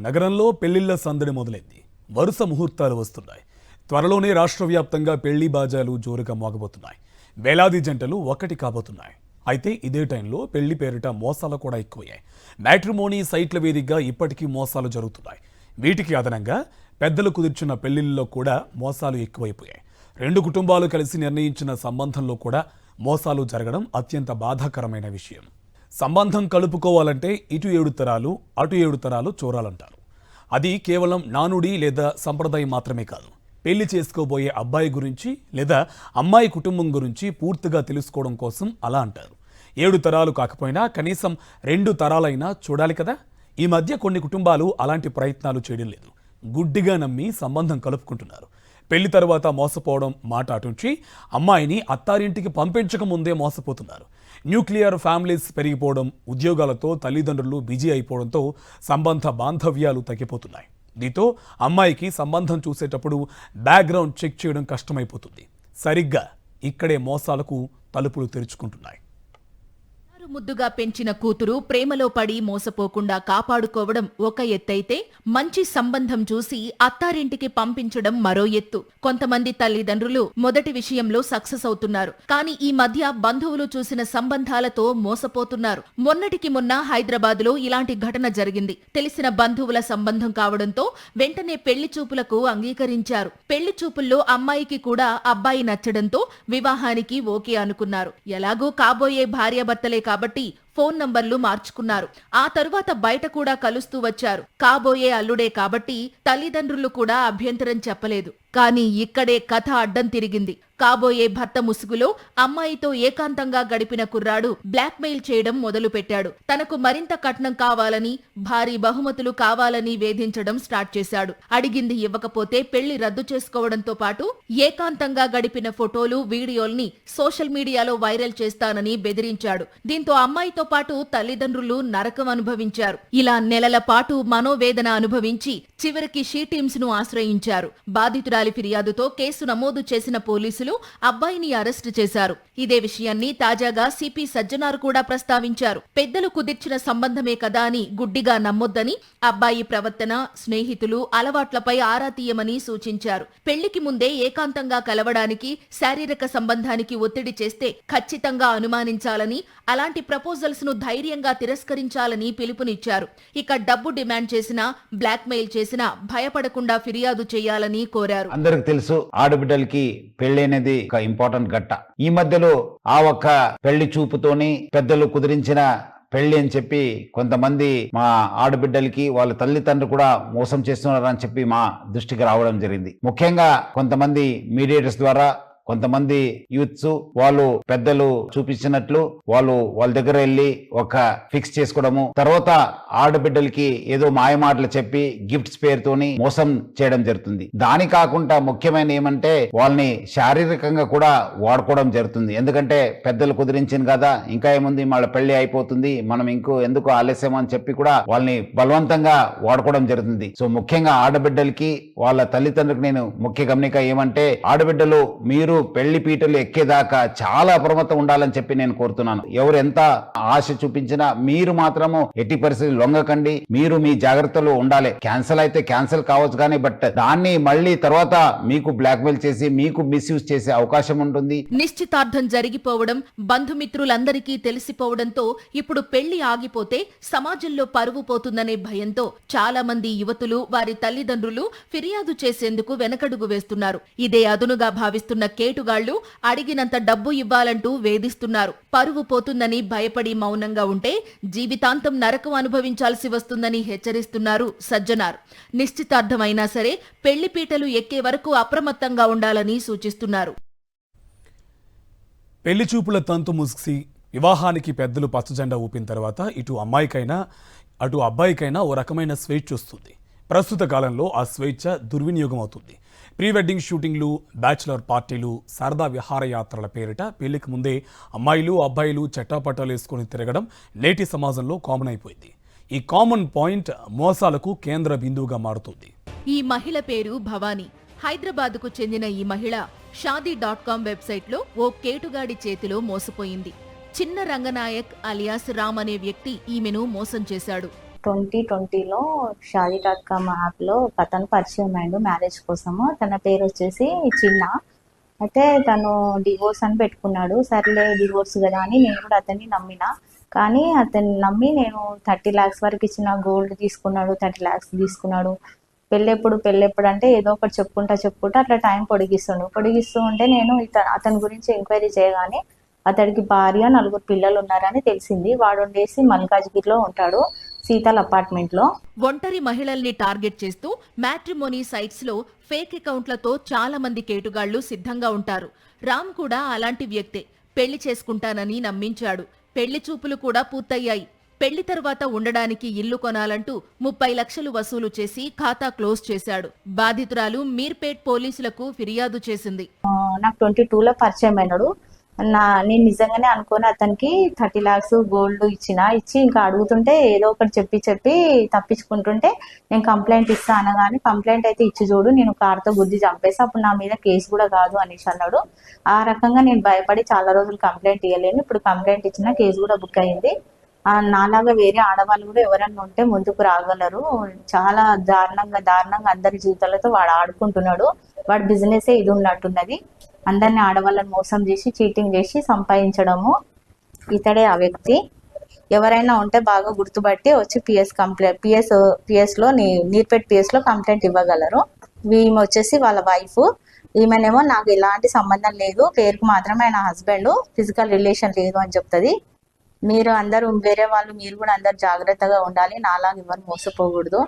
నగరంలో పెళ్లిళ్ల సందడి మొదలైంది. వరుస ముహూర్తాలు వస్తున్నాయి. త్వరలోనే రాష్ట్ర వ్యాప్తంగా పెళ్లి బాజాలు జోరుగా మోగబోతున్నాయి. వేలాది జంటలు ఒకటి కాబోతున్నాయి. అయితే ఇదే టైంలో పెళ్లి పేరిట మోసాలు కూడా ఎక్కువయ్యాయి. మ్యాట్రిమోనీ సైట్ల వేదికగా ఇప్పటికీ మోసాలు జరుగుతున్నాయి. వీటికి అదనంగా పెద్దలు కుదిర్చిన పెళ్లిళ్లలో కూడా మోసాలు ఎక్కువైపోయాయి. రెండు కుటుంబాలు కలిసి నిర్ణయించిన సంబంధంలో కూడా మోసాలు జరగడం అత్యంత బాధాకరమైన విషయం. సంబంధం కలుపుకోవాలంటే ఇటు 7 తరాలు అటు 7 తరాలు చూడాలంటారు. అది కేవలం నానుడి లేదా సంప్రదాయం మాత్రమే కాదు. పెళ్లి చేసుకోబోయే అబ్బాయి గురించి లేదా అమ్మాయి కుటుంబం గురించి పూర్తిగా తెలుసుకోవడం కోసం అలా అంటారు. 7 తరాలు కాకపోయినా కనీసం 2 తరాలైనా చూడాలి కదా. ఈ మధ్య కొన్ని కుటుంబాలు అలాంటి ప్రయత్నాలు చేయడం లేదు. గుడ్డిగా నమ్మి సంబంధం కలుపుకుంటున్నారు. పెళ్లి తర్వాత మోసపోవడం మాట అటుంచి అమ్మాయిని అత్తారింటికి పంపించక ముందే మోసపోతున్నారు. న్యూక్లియర్ ఫ్యామిలీస్ పెరిగిపోవడం, ఉద్యోగాలతో తల్లిదండ్రులు బిజీ అయిపోవడంతో సంబంధ బాంధవ్యాలు తగ్గిపోతున్నాయి. దీంతో అమ్మాయికి సంబంధం చూసేటప్పుడు బ్యాక్గ్రౌండ్ చెక్ చేయడం కష్టమైపోతుంది. సరిగ్గా ఇక్కడే మోసాలకు తలుపులు తెరుచుకుంటున్నాయి. ముద్దుగా పెంచిన కూతురు ప్రేమలో పడి మోసపోకుండా కాపాడుకోవడం ఒక ఎత్తైతే, మంచి సంబంధం చూసి అత్తారింటికి పంపించడం మరో ఎత్తు. కొంతమంది తల్లిదండ్రులు మొదటి విషయంలో సక్సెస్ అవుతున్నారు. కానీ ఈ మధ్య బంధువులు చూసిన సంబంధాలతో మోసపోతున్నారు. మొన్నటికి మొన్న హైదరాబాద్ లో ఇలాంటి ఘటన జరిగింది. తెలిసిన బంధువుల సంబంధం కావడంతో వెంటనే పెళ్లి చూపులకు అంగీకరించారు. పెళ్లి చూపుల్లో అమ్మాయికి కూడా అబ్బాయి నచ్చడంతో వివాహానికి ఓకే అనుకున్నారు. ఎలాగూ కాబోయే భార్యాభర్తలే కాబట్టి ఫోన్ నంబర్లు మార్చుకున్నారు. ఆ తరువాత బయట కూడా కలుస్తూ వచ్చారు. కాబోయే అల్లుడే కాబట్టి తల్లిదండ్రులు కూడా అభ్యంతరం చెప్పలేదు. కానీ ఇక్కడే కథ అడ్డం తిరిగింది. కాబోయే భర్త ముసుగులో అమ్మాయితో ఏకాంతంగా గడిపిన కుర్రాడు బ్లాక్మెయిల్ చేయడం మొదలుపెట్టాడు. తనకు మరింత కట్నం కావాలని, భారీ బహుమతులు కావాలని వేధించడం స్టార్ట్ చేశాడు. అడిగింది ఇవ్వకపోతే పెళ్లి రద్దు చేసుకోవడంతో పాటు ఏకాంతంగా గడిపిన ఫోటోలు, వీడియోల్ని సోషల్ మీడియాలో వైరల్ చేస్తానని బెదిరించాడు. దీంతో అమ్మాయితో పాటు తల్లిదండ్రులు నరకం అనుభవించారు. ఇలా నెలల పాటు మనోవేదన అనుభవించి చివరికి షీ టీమ్స్ ను ఆశ్రయించారు. బాధితురాలి ఫిర్యాదుతో కేసు నమోదు చేసిన పోలీసులు అబ్బాయిని అరెస్టు చేశారు. ఇదే విషయాన్ని తాజాగా సిపి సజ్జనార్ కూడా ప్రస్తావించారు. పెద్దలు కుదిర్చిన సంబంధమే కదా అని గుడ్డిగా నమ్మొద్దని, అబ్బాయి ప్రవర్తన, స్నేహితులు, అలవాట్లపై ఆరా తీయమని సూచించారు. పెళ్లికి ముందే ఏకాంతంగా కలవడానికి, శారీరక సంబంధానికి ఒత్తిడి చేస్తే ఖచ్చితంగా అనుమానించాలని, అలాంటి ప్రపోజల్స్ ను ధైర్యంగా తిరస్కరించాలని పిలుపునిచ్చారు. ఇక డబ్బు డిమాండ్ చేసినా, బ్లాక్మెయిల్ చేసినా భయపడకుండా ఫిర్యాదు చేయాలని కోరారు. అందరికి తెలుసు, ఆడబిడ్డలకి పెళ్లి అనేది ఒక ఇంపార్టెంట్ ఘట్ట. ఈ మధ్యలో ఆ ఒక్క పెళ్లి చూపుతోని పెద్దలు కుదిరించిన పెళ్లి అని చెప్పి కొంతమంది మా ఆడబిడ్డలకి వాళ్ళ తల్లిదండ్రులు కూడా మోసం చేస్తున్నారని చెప్పి మా దృష్టికి రావడం జరిగింది. ముఖ్యంగా కొంతమంది మీడియేటర్స్ ద్వారా కొంతమంది యూత్స్ వాళ్ళు పెద్దలు చూపించినట్లు వాళ్ళ దగ్గర వెళ్ళి ఒక ఫిక్స్ చేసుకోవడము, తర్వాత ఆడబిడ్డలకి ఏదో మాయమాటలు చెప్పి గిఫ్ట్స్ పేరుతోని మోసం చేయడం జరుగుతుంది. దాని కాకుండా ముఖ్యమైన ఏమంటే వాళ్ళని శారీరకంగా కూడా వాడుకోవడం జరుగుతుంది. ఎందుకంటే పెద్దలు కుదిరించింది కదా, ఇంకా ఏముంది, వాళ్ళ పెళ్లి అయిపోతుంది, మనం ఎందుకు ఆలస్యం అని చెప్పి కూడా వాళ్ళని బలవంతంగా వాడుకోవడం జరుగుతుంది. సో ముఖ్యంగా ఆడబిడ్డలకి వాళ్ళ తల్లిదండ్రులకు నేను ముఖ్య గమనిక ఏమంటే, ఆడబిడ్డలు మీరు పెళ్లి పీటలు ఎక్కేదాకా చాలా అప్రమత్తం ఉండాలని చెప్పి నేను కోరుతున్నాను. ఎవరు ఎంత ఆశ చూపించినా మీరు మాత్రము ఎట్టి పరిస్థితి లొంగకండి. మీరు మీ జాగ్రత్తలో ఉండాలి. క్యాన్సిల్ అయితే క్యాన్సిల్ కావచ్చు కానీ బట్ దాన్ని మళ్ళీ తర్వాత మీకు బ్లాక్మెయిల్ చేసి మీకు మిస్యూజ్ చేసే అవకాశం ఉంటుంది. నిశ్చితార్థం జరిగిపోవడం, బంధుమిత్రులందరికీ తెలిసిపోవడంతో ఇప్పుడు పెళ్లి ఆగిపోతే సమాజంలో పరువు పోతుందనే భయంతో చాలా మంది యువతులు, వారి తల్లిదండ్రులు ఫిర్యాదు చేసేందుకు వెనకడుగు వేస్తున్నారు. ఇదే అదునుగా భావిస్తున్న కేటుగాళ్లు అడిగినంత డబ్బు ఇవ్వాలంటూ వేధిస్తున్నారు. పరువు పోతుందని భయపడి మౌనంగా ఉంటే జీవితాంతం నరకం అనుభవించాల్సి వస్తుందని హెచ్చరిస్తున్నారు సజ్జనార్. నిశ్చితార్థమైనా సరే పెళ్లిపీటలు ఎక్కే వరకు అప్రమత్తంగా ఉండాలని సూచిస్తున్నారు. పెళ్లి చూపుల తంతు ముగిసి వివాహానికి పెద్దలు పచ్చజెండా ఊపిన తర్వాత ఇటు అమ్మాయికైనా అటు అబ్బాయికైనా ఓ రకమైన స్వేచ్ఛ వస్తుంది. ప్రస్తుత కాలంలో ఆ స్వేచ్ఛ దుర్వినియోగం అవుతుంది. ప్రీ వెడ్డింగ్ షూటింగ్లు, బ్యాచులర్ పార్టీలు, సరదా విహారయాత్రల పేరిట పెళ్లికి ముందే అమ్మాయిలు అబ్బాయిలు చట్టాపట్టాలు వేసుకుని తిరగడం నేటి సమాజంలో కామన్ అయిపోయింది. ఈ కామన్ పాయింట్ మోసాలకు కేంద్ర బిందువుగా మారుతుంది. ఈ మహిళ పేరు భవానీ. హైదరాబాద్కు చెందిన ఈ మహిళ షాదీ.com వెబ్సైట్లో ఓ కేటుగాడి చేతిలో మోసపోయింది. చిన్న రంగనాయక్ అలియాస్ రామ్ అనే వ్యక్తి ఈమెను మోసం చేశాడు. 2020లో షాదీ.com యాప్లో ఒక అతను పరిచయం అయ్యిండు మ్యారేజ్ కోసము. తన పేరు వచ్చేసి చిన్న. అయితే తను డివోర్స్ అని పెట్టుకున్నాడు. సర్లే డివోర్స్ కదా అని నేను కూడా అతన్ని నమ్మిన. కానీ అతన్ని నమ్మి నేను 30 lakhs వరకు ఇచ్చిన గోల్డ్ తీసుకున్నాడు, 30 lakhs తీసుకున్నాడు. పెళ్ళెప్పుడు అంటే ఏదో ఒకటి చెప్పుకుంటా అట్లా టైం పొడిగిస్తూ ఉంటే నేను అతని గురించి ఎంక్వైరీ చేయగానే అతడికి భార్య 4 పిల్లలు ఉన్నారని తెలిసింది. వాడు ఉండేసి మల్కాజ్గిరిలో ఉంటాడు, శీతల్ అపార్ట్మెంట్లో. ఒంటరి మహిళల్ని టార్గెట్ చేస్తూ మ్యాట్రిమోనీ సైట్స్ లో ఫేక్ అకౌంట్లతో చాలా మంది కేటుగాళ్లు సిద్ధంగా ఉంటారు. రామ్ కూడా అలాంటి వ్యక్తే. పెళ్లి చేసుకుంటానని నమ్మించాడు. పెళ్లి చూపులు కూడా పూర్తయ్యాయి. పెళ్లి తర్వాత ఉండడానికి ఇల్లు కొనాలంటూ 30 లక్షలు వసూలు చేసి ఖాతా క్లోజ్ చేశాడు. బాధితురాలు మీర్పేట్ పోలీసులకు ఫిర్యాదు చేసింది. నాకు 22లో పరిచయం అయినాడు. నేను నిజంగానే అనుకోని అతనికి 30 lakhs గోల్డ్ ఇచ్చి ఇంకా అడుగుతుంటే ఏదో ఒకటి చెప్పి తప్పించుకుంటుంటే నేను కంప్లైంట్ ఇస్తా అనగానే కంప్లైంట్ అయితే ఇచ్చి చూడు, నేను కార్తో గుద్ది చంపేసి అప్పుడు నా మీద కేసు కూడా కాదు అనేసి అన్నాడు. ఆ రకంగా నేను భయపడి చాలా రోజులు కంప్లైంట్ ఇవ్వలేను. ఇప్పుడు కంప్లైంట్ ఇచ్చిన కేసు కూడా బుక్ అయింది. నాలాగా వేరే ఆడవాళ్ళు కూడా ఎవరన్నా ఉంటే ముందుకు రాగలరు. చాలా దారుణంగా అందరి జీవితాలతో వాడు ఆడుకుంటున్నాడు. వాడి బిజినెస్ ఇది ఉన్నట్టున్నది. అందరిని ఆడవాళ్ళని మోసం చేసి చీటింగ్ చేసి సంపాదించడము. ఇతడే ఆ వ్యక్తి. ఎవరైనా ఉంటే బాగా గుర్తుపట్టి వచ్చి పిఎస్ లో నీర్పేట్ పిఎస్ లో కంప్లైంట్ ఇవ్వగలరు. ఈమె వచ్చేసి వాళ్ళ వైఫ్. ఈమెనేమో నాకు ఎలాంటి సంబంధం లేదు, పేరుకు మాత్రమే నా హస్బెండ్, ఫిజికల్ రిలేషన్ లేదు అని చెప్తుంది. మీరు అందరూ వేరే వాళ్ళు మీరు కూడా అందరు జాగ్రత్తగా ఉండాలి. నాలాగా ఎవరు మోసపోకూడదు.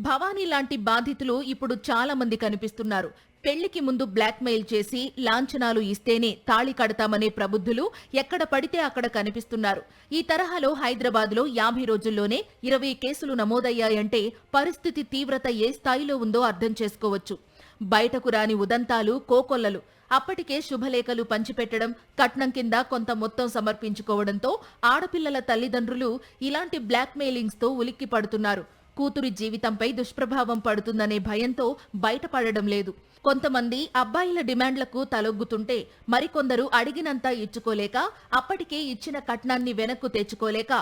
భవానీ లాంటి బాధితులు ఇప్పుడు చాలా మంది కనిపిస్తున్నారు. పెళ్లికి ముందు బ్లాక్మెయిల్ చేసి లాంఛనాలు ఇస్తేనే తాళి కడతామనే ప్రబుద్ధులు ఎక్కడ పడితే అక్కడ కనిపిస్తున్నారు. ఈ తరహాలో హైదరాబాద్లో 50 రోజుల్లోనే 20 కేసులు నమోదయ్యాయంటే పరిస్థితి తీవ్రత ఏ స్థాయిలో ఉందో అర్థం చేసుకోవచ్చు. బయటకు రాని ఉదంతాలు, కోకొల్లలు. అప్పటికే శుభలేఖలు పంచిపెట్టడం, కట్నం కింద కొంత మొత్తం సమర్పించుకోవడంతో ఆడపిల్లల తల్లిదండ్రులు ఇలాంటి బ్లాక్మెయిలింగ్స్తో ఉలిక్కి పడుతున్నారు. కూతురి జీవితంపై దుష్ప్రభావం పడుతుందనే భయంతో బయటపడడం లేదు. కొంతమంది అబ్బాయిల డిమాండ్లకు తలొగ్గుతుంటే మరికొందరు అడిగినంత ఇచ్చుకోలేక, అప్పటికే ఇచ్చిన కట్నాన్ని వెనక్కు తెచ్చుకోలేక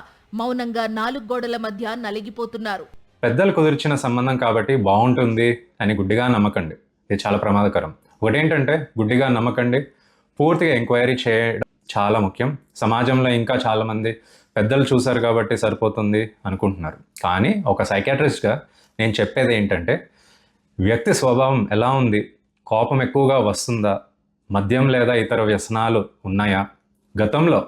మౌనంగా 4 గోడల మధ్య నలిగిపోతున్నారు. పెద్దలు కుదిర్చిన సంబంధం కాబట్టి బాగుంటుంది అని గుడ్డిగా నమ్మకండి. ఇది చాలా ప్రమాదకరం. ఒకటేంటంటే గుడ్డిగా నమ్మకండి, పూర్తిగా ఎంక్వైరీ చేయడం చాలా ముఖ్యం. సమాజంలో ఇంకా చాలామంది పెద్దలు చూశారు కాబట్టి సరిపోతుంది అనుకుంటున్నారు. కానీ ఒక సైకాట్రిస్ట్గా నేను చెప్పేది ఏంటంటే, వ్యక్తి స్వభావం ఎలా ఉంది, కోపం ఎక్కువగా వస్తుందా, మద్యం లేదా ఇతర వ్యసనాలు ఉన్నాయా, గతంలో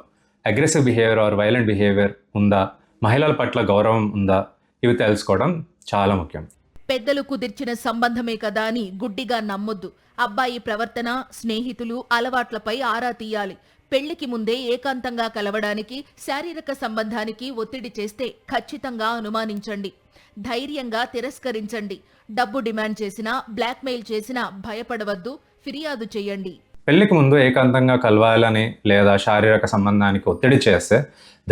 aggressive behaviour or violent behaviour ఉందా, మహిళల పట్ల గౌరవం ఉందా, ఇవి తెలుసుకోవడం చాలా ముఖ్యం. పెద్దలు కుదిర్చిన సంబంధమే కదా అని గుడ్డిగా నమ్మొద్దు. అబ్బాయి ప్రవర్తన, స్నేహితులు, అలవాట్లపై ఆరా తీయాలి. పెళ్లికి ముందే ఏకాంతంగా కలవడానికి, శారీరక సంబంధానికి ఒత్తిడి చేస్తే ఖచ్చితంగా అనుమానించండి. ధైర్యంగా తిరస్కరించండి. డబ్బు డిమాండ్ చేసినా, బ్లాక్మెయిల్ చేసినా భయపడవద్దు, ఫిర్యాదు చేయండి. పెళ్లికి ముందు ఏకాంతంగా కలవాలని లేదా శారీరక సంబంధానికి ఒత్తిడి చేస్తే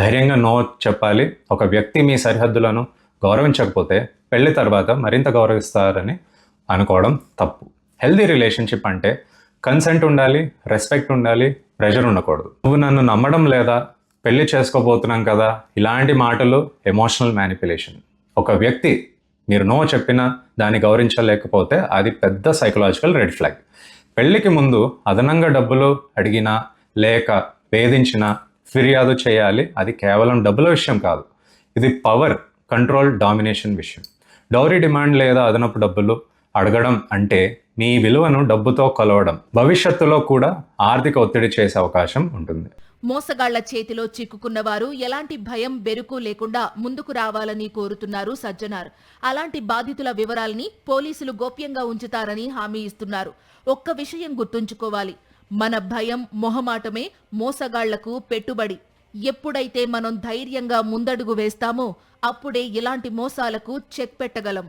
ధైర్యంగా నో చెప్పాలి. ఒక వ్యక్తి మీ సరిహద్దులను గౌరవించకపోతే పెళ్లి తర్వాత మరింత గౌరవిస్తారని అనుకోవడం తప్పు. హెల్దీ రిలేషన్షిప్ అంటే కన్సెంట్ ఉండాలి, రెస్పెక్ట్ ఉండాలి, ప్రెషర్ ఉండకూడదు. నువ్వు నన్ను నమ్మడం లేదా, పెళ్లి చేసుకోబోతున్నాం కదా, ఇలాంటి మాటలు ఎమోషనల్ మ్యానిపులేషన్. ఒక వ్యక్తి మీరు నో చెప్పినా దాన్ని గౌరవించలేకపోతే అది పెద్ద సైకలాజికల్ రెడ్ ఫ్లాగ్. పెళ్లికి ముందు అదనంగా డబ్బులు అడిగినా లేక వేధించినా ఫిర్యాదు చేయాలి. అది కేవలం డబ్బుల విషయం కాదు, ఇది పవర్, కంట్రోల్, డామినేషన్ విషయం. డౌరీ డిమాండ్ లేదా అదనపు డబ్బులు అడగడం అంటే మీ విలువను డబ్బుతో కొలవడం. భవిష్యత్తులో కూడా ఆర్థిక ఒత్తిడి చేసే అవకాశం ఉంటుంది. మోసగాళ్ల చేతిలో చిక్కుకున్నవారు ఎలాంటి భయం, బెరుకు లేకుండా ముందుకు రావాలని కోరుతున్నారు సజ్జనార్. అలాంటి బాధితుల వివరాల్ని పోలీసులు గోప్యంగా ఉంచుతారని హామీ ఇస్తున్నారు. ఒక్క విషయం గుర్తుంచుకోవాలి, మన భయం, మొహమాటమే మోసగాళ్లకు పెట్టుబడి. ఎప్పుడైతే మనం ధైర్యంగా ముందడుగు వేస్తామో అప్పుడే ఇలాంటి మోసాలకు చెక్ పెట్టగలం.